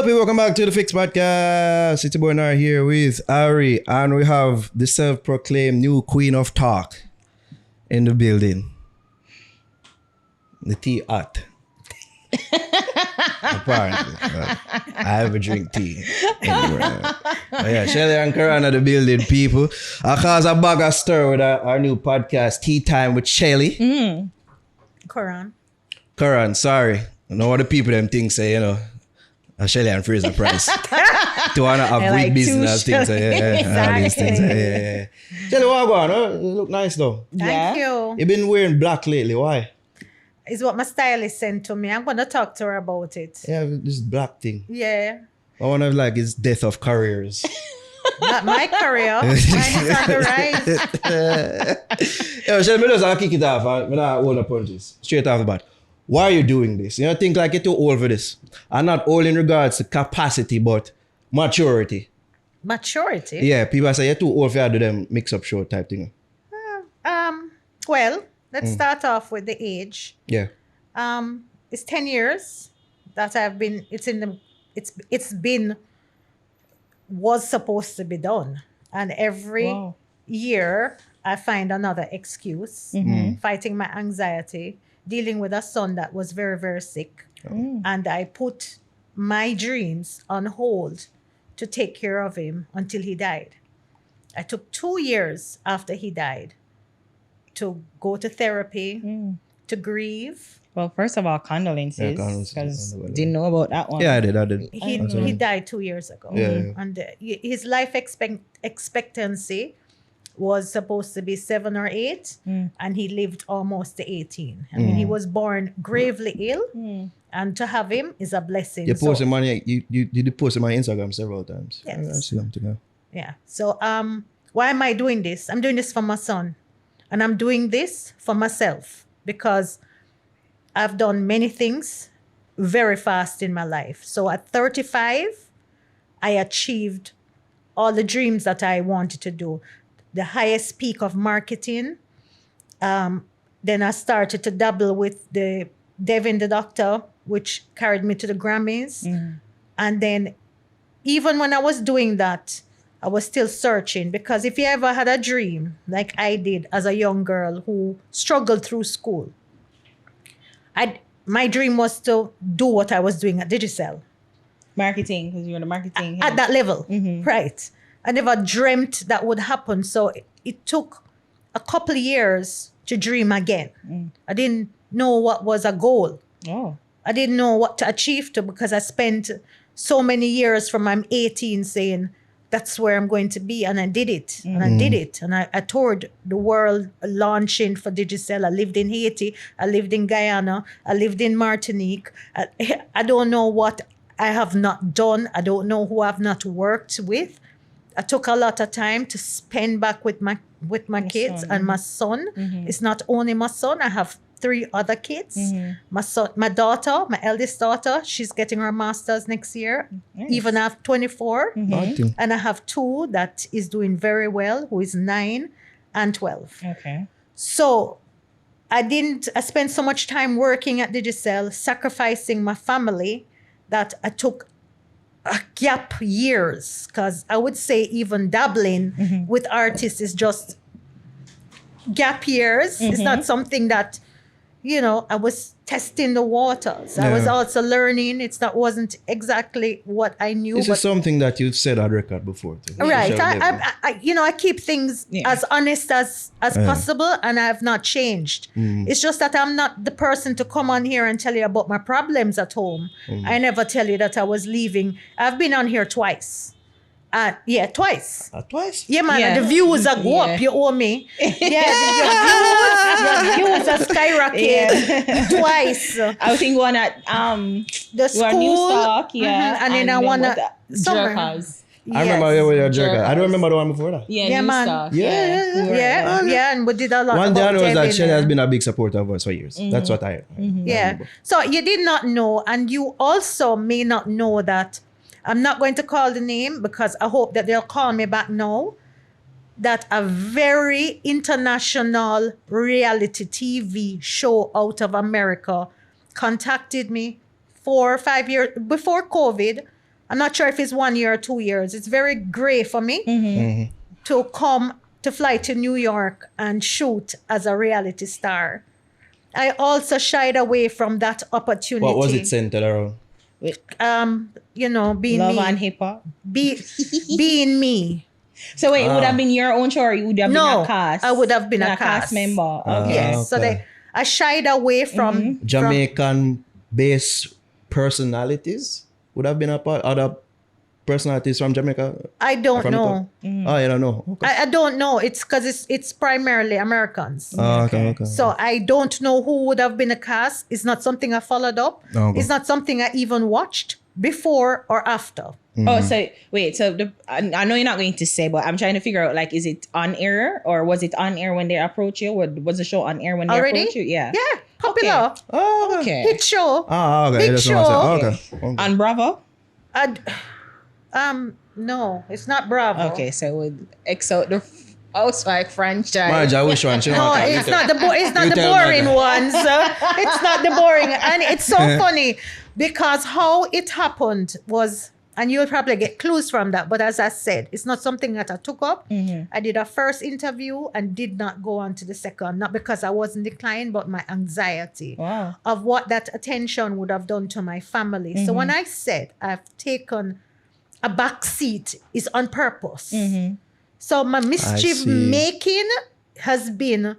Hello, people. Welcome back to the Fix Podcast. It's your boy Nar here with Ari, and we have the self-proclaimed new queen of talk in the building. The tea hot. Apparently. I ever drink tea anywhere. Yeah, Shelly Ann Curran of the building, people. I cause a bag of stir with our new podcast, Tea Time with Shelly. Curran, sorry. I know what the people them think say, you know. Shelly and Fraser Price. To wanna avoid like business things. Exactly. Shelly, what go on? Huh? You look nice though. Thank you. You've been wearing black lately. Why? It's what my stylist sent to me. I'm gonna talk to her about it. Yeah, this black thing. Yeah. I wanna like it's death of careers. Not my career. Mine is on the rise. Yeah, Shelly, me just kick it off. I'm not hold the punches. Straight off the bat. Why are you doing this? You know, think like you're too old for this. And not old in regards to capacity, but maturity. Maturity? Yeah, people say you're too old for you to do them mix-up show type thing. Well, let's start off with the age. Yeah. It's 10 years that I've been, was supposed to be done. And every year I find another excuse, fighting my anxiety, dealing with a son that was very, very sick. And I put my dreams on hold to take care of him until he died. I took 2 years after he died to go to therapy, to grieve. Well, first of all, condolences. Because didn't know about that one. Yeah, I did. He died 2 years ago. Yeah. And his life expectancy was supposed to be 7 or 8, and he lived almost to 18. I mean, he was born gravely ill, and to have him is a blessing. You posted money. You did post on my Instagram several times. Yes. I see something. Yeah. So why am I doing this? I'm doing this for my son, and I'm doing this for myself because I've done many things very fast in my life. So at 35, I achieved all the dreams that I wanted to do. The highest peak of marketing. Then I started to dabble with the Devin the Doctor, which carried me to the Grammys. And then even when I was doing that, I was still searching, because if you ever had a dream like I did as a young girl who struggled through school, my dream was to do what I was doing at Digicel. Marketing, because you were the marketing at that level, right? I never dreamt that would happen. So it took a couple of years to dream again. I didn't know what was a goal. I didn't know what to achieve to, because I spent so many years from I'm 18 saying, that's where I'm going to be. And I did it. And I did it. And I toured the world launching for Digicel. I lived in Haiti. I lived in Guyana. I lived in Martinique. I don't know what I have not done. I don't know who I've not worked with. I took a lot of time to spend back with my kids and my son. It's not only my son. I have 3 other kids. My daughter, my eldest daughter, she's getting her master's next year. Even after 24. And I have 2 that is doing very well, who is 9 and 12. Okay. So I spent so much time working at Digicel, sacrificing my family, that I took a gap years, because I would say even dabbling with artists is just gap years. It's not something that, I was testing the waters. I was also learning. Wasn't exactly what I knew. This is something that you've said on record before too. Right. I keep things as honest as possible, and I have not changed. It's just that I'm not the person to come on here and tell you about my problems at home. I never tell you that I was leaving. I've been on here twice. Twice. Twice? Yeah, man. Yeah. The views are go up. You owe me. Yeah, your views are skyrocket twice. I think one at the school, New Stock, and then I want to Jerkers. I remember with your Jerker. I don't remember the one before that. New man. Stock. Yeah, and we did a lot. One day I know that Shelly has been a big supporter of us for years. That's what I heard. Yeah. So you did not know, and you also may not know that. I'm not going to call the name, because I hope that they'll call me back now, that a very international reality TV show out of America contacted me 4 or 5 years before COVID I'm not sure if it's 1 year or 2 years. It's very gray for me to fly to New York and shoot as a reality star. I also shied away from that opportunity. What was it centered around? Being Love me. and hip hop. Being me. So wait, it would have been your own show, or you would have been a cast? I would have been a cast member. Okay. Yes. So I shied away from Jamaican-based personalities would have been a part. Other personalities from Jamaica. I don't know. Oh, you don't know. Okay. I don't know. It's because it's primarily Americans. Okay. So I don't know who would have been a cast. It's not something I followed up. Okay. It's not something I even watched before or after. Oh, so wait. So I know you're not going to say, but I'm trying to figure out, like, is it on air, or was it on air when they approached you? Or was the show on air when they approached you? Yeah. Yeah. Popular. Oh, Okay. Hit show. okay. Big That's show. what I said. Okay. On Bravo? No, it's not Bravo. Okay, so with Exo the Housewife franchise. Marja, which one? No, it's not the boring ones. It's not the boring, and it's so funny because how it happened was, and you'll probably get clues from that. But as I said, it's not something that I took up. I did a first interview and did not go on to the second, not because I wasn't declined, but my anxiety of what that attention would have done to my family. So when I said I've taken a back seat, is on purpose. So my mischief making has been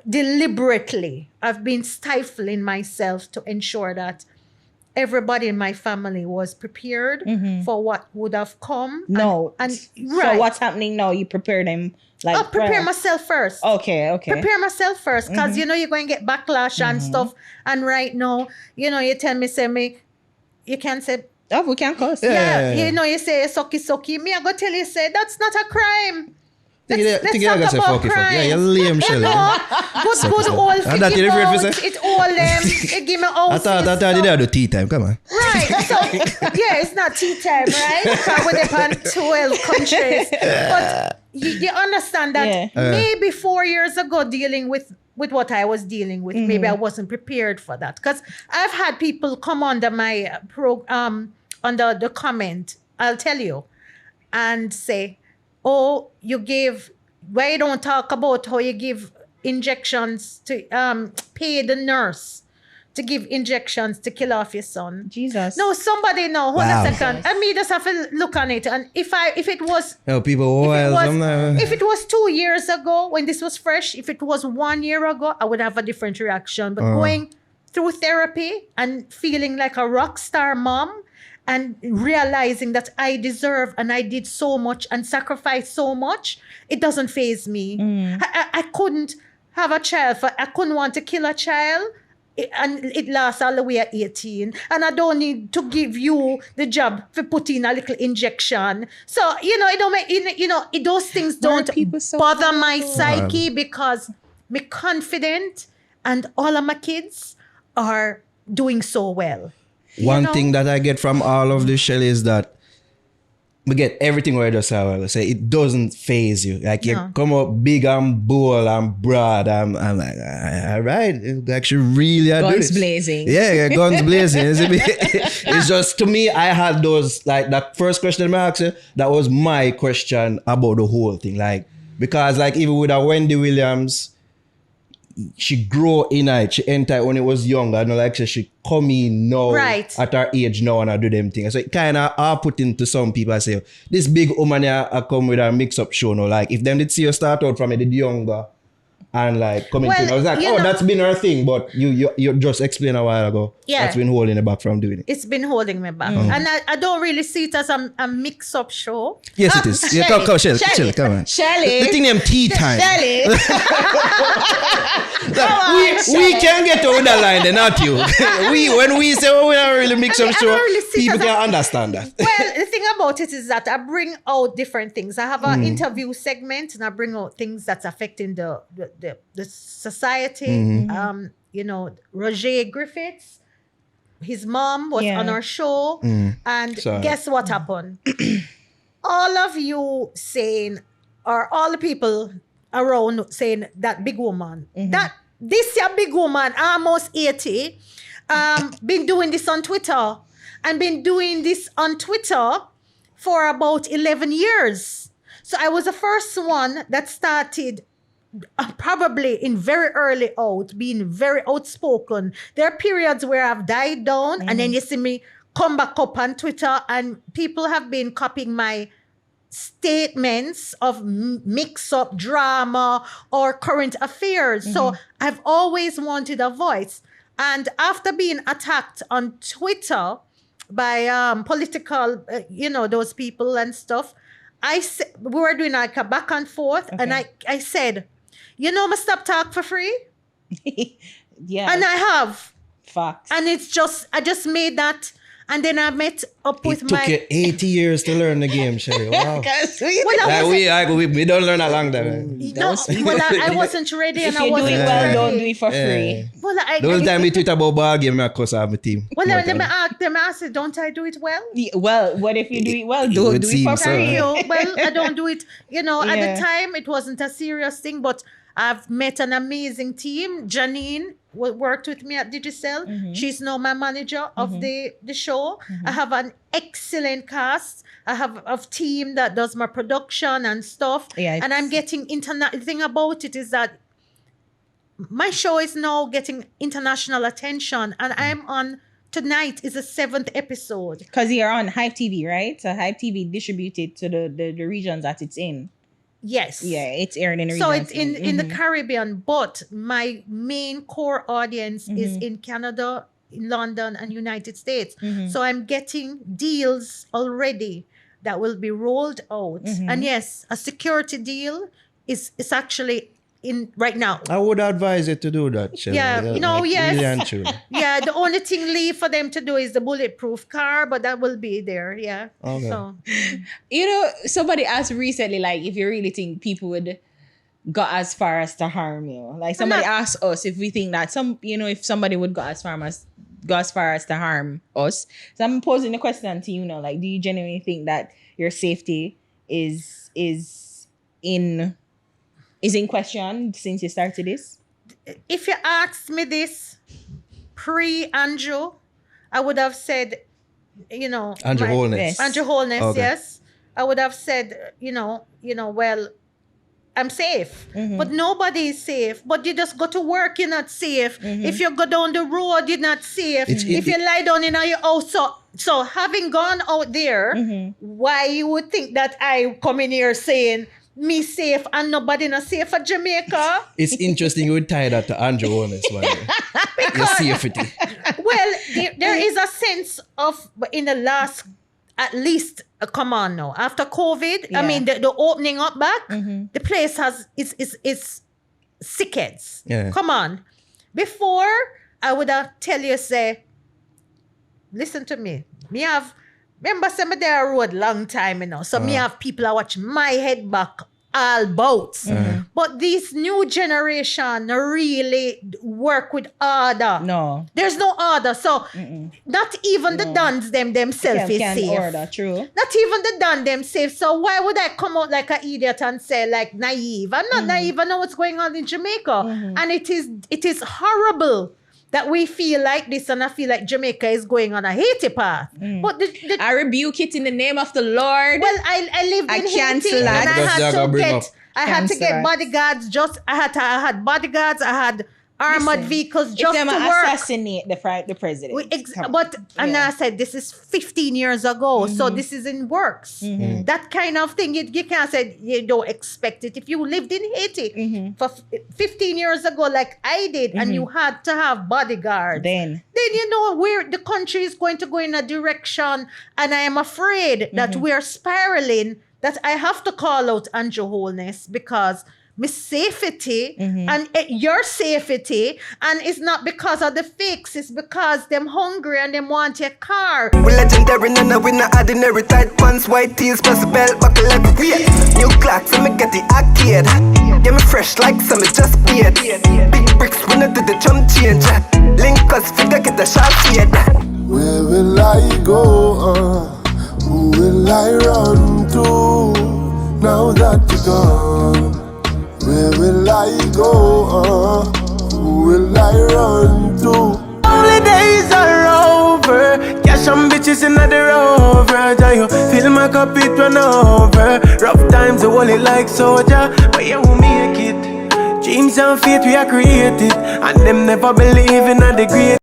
deliberately. I've been stifling myself to ensure that everybody in my family was prepared for what would have come. And So what's happening now? You prepare them, like, I'll prepare myself first. Okay. Prepare myself first, because you're going to get backlash and stuff. And right now, you tell me, you can't say. Oh, we can cuss. Yeah. You say sucky. Me, I go tell you, say that's not a crime. Let's talk about crime. Yeah, you're lame, Shelly. Good old figgy boat. It all them. It give me all. I thought you did do tea time. Come on. Right. So it's not tea time, right? Because we're upon 12 countries. But you understand that maybe 4 years ago, dealing with what I was dealing with, maybe I wasn't prepared for that. Because I've had people come under my under the comment, I'll tell you, and say, oh, why you don't talk about how you give injections to pay the nurse to give injections to kill off your son. Jesus. No, somebody know. Hold a second. And me just have to look on it. And if it was if it was 2 years ago when this was fresh, if it was 1 year ago, I would have a different reaction. But going through therapy and feeling like a rock star mom, and realizing that I deserve and I did so much and sacrificed so much, it doesn't faze me. I couldn't have a child. I couldn't want to kill a child. And it lasts all the way at 18. And I don't need to give you the job for putting a little injection. So, it don't make, those things don't bother my psyche because I'm confident and all of my kids are doing so well. One thing that I get from all of this, Shelly, is that we get everything where I just say it doesn't phase you. Like you come up big and bold and broad. I'm like, all right, like she really are guns blazing. Yeah, guns blazing. It's just, to me, I had those, like that first question I asked you, that was my question about the whole thing. Like, because like even with a Wendy Williams, she grew in it. She entered when it was younger. Like she come in now at her age now and I do them things. So it kind of are put into some people. I say, this big woman here I come with a mix-up show now. Like if them did see you start out from a bit younger and like coming to, I was like, that's been her thing. But you just explained a while ago. Yeah. That's been holding her back from doing it. It's been holding me back. And I don't really see it as a mix-up show. Yes, it is. Shelly, come, Shelly, come on. Shelly. The thing named tea time. Shelly. we can get over the line, then not you. When we say, we don't really mix up show, people can understand that. Well, the thing about it is that I bring out different things. I have an interview segment and I bring out things that's affecting the society. Roger Griffiths, his mom was on our show. And guess what happened? All of you saying, or all the people around saying that big woman, that this big woman, almost 80, been doing this on Twitter. and been doing this on Twitter for about 11 years. So I was the first one that started probably in very early out, being very outspoken. There are periods where I've died down and then you see me come back up on Twitter and people have been copying my statements of mix-up drama or current affairs. So I've always wanted a voice. And after being attacked on Twitter by political, those people and stuff, we were doing like a back and forth. And I said, I stop talk for free. Yeah. And I have. Facts. And it's just, I just made that. And then I met up with It took you 80 years to learn the game, Shelly. Wow. We don't learn along that. I wasn't ready and if I you do wasn't it well, ready. don't do it for free. Well, Those time we tweet about ball game, I cuss off my team. Well, let me ask, don't I do it well? Yeah, well, what if you do it well? Don't do it for free. Well, I don't do it. At the time, it wasn't a serious thing, but I've met an amazing team. Janine worked with me at Digicel. She's now my manager of the show. I have an excellent cast. I have a team that does my production and stuff. Yeah, and I'm getting the thing about it is that my show is now getting international attention, and I'm on. Tonight is the 7th episode. Because you're on Hype TV, right? So Hype TV distributed to the regions that it's in. Yes. Yeah, it's airing in the regions. So it's in the Caribbean, but my main core audience is in Canada, in London, and United States. So I'm getting deals already that will be rolled out. And yes, a security deal is actually in right now. I would advise you to do that, Shelly. Yeah, yes. Really and truly. Yeah, the only thing leave for them to do is the bulletproof car, but that will be there. Yeah. Okay. So, somebody asked recently, like, if you really think people would go as far as to harm you. Like, somebody asked us if we think that if somebody would go as far as to harm us. So I'm posing the question to you now, like, do you genuinely think that your safety is in question since you started this? If you asked me this pre-Andrew, I would have said, Andrew Holness. Andrew Holness, Okay. yes. I would have said, well, I'm safe. But nobody is safe. But you just go to work, you're not safe. If you go down the road, you're not safe. If you lie down in your house, so having gone out there, why you would think that I come in here saying me safe and nobody not safe at Jamaica? It's interesting you would tie that to Andrew Holness, by the way. Your safety. Well, there is a sense of, in the last, at least, come on now, after COVID, I mean, the opening up back, the place is sickheads. Yeah. Come on. Before, I would have tell you, say, listen to me. Remember, some of there road long time, so me have people that watch my head back all boats. But this new generation really work with order. No. There's no order. So not even the Dons themselves is safe. Order, true. Not even the Don them safe. So why would I come out like an idiot and say like naive? I'm not naive. I know what's going on in Jamaica. And it is horrible that we feel like this, and I feel like Jamaica is going on a Haiti path. But I rebuke it in the name of the Lord. Well, I lived in cancel Haiti, that. and I had to Cancel get that. bodyguards. I had bodyguards. I had armored vehicles just if to them work. assassinate the president. And I said, this is 15 years ago, so this is in works. That kind of thing, you can't say you don't expect it. If you lived in Haiti for 15 years ago, like I did, and you had to have bodyguards, then where the country is going to go in a direction, and I am afraid that we are spiraling, that I have to call out Andrew Holness, because my safety and your safety, and it's not because of the fix, it's because them hungry and them want your car. We legendary, no, we not ordinary. Tight pants, white tees, plus belt buckle like weird. New clocks, and me get the arcade. Get me fresh like some just paid. Big bricks, we not do the jump change. Link us, figure get the sharp shade. Where will I go? Who will I run to? Now that you're gone. Where will I go? Who will I run to? Only days are over. Cash and bitches. a cup it run over. Rough times you hold it like soldier, but you will make it. Dreams and faith we are created, and them never believe in the great.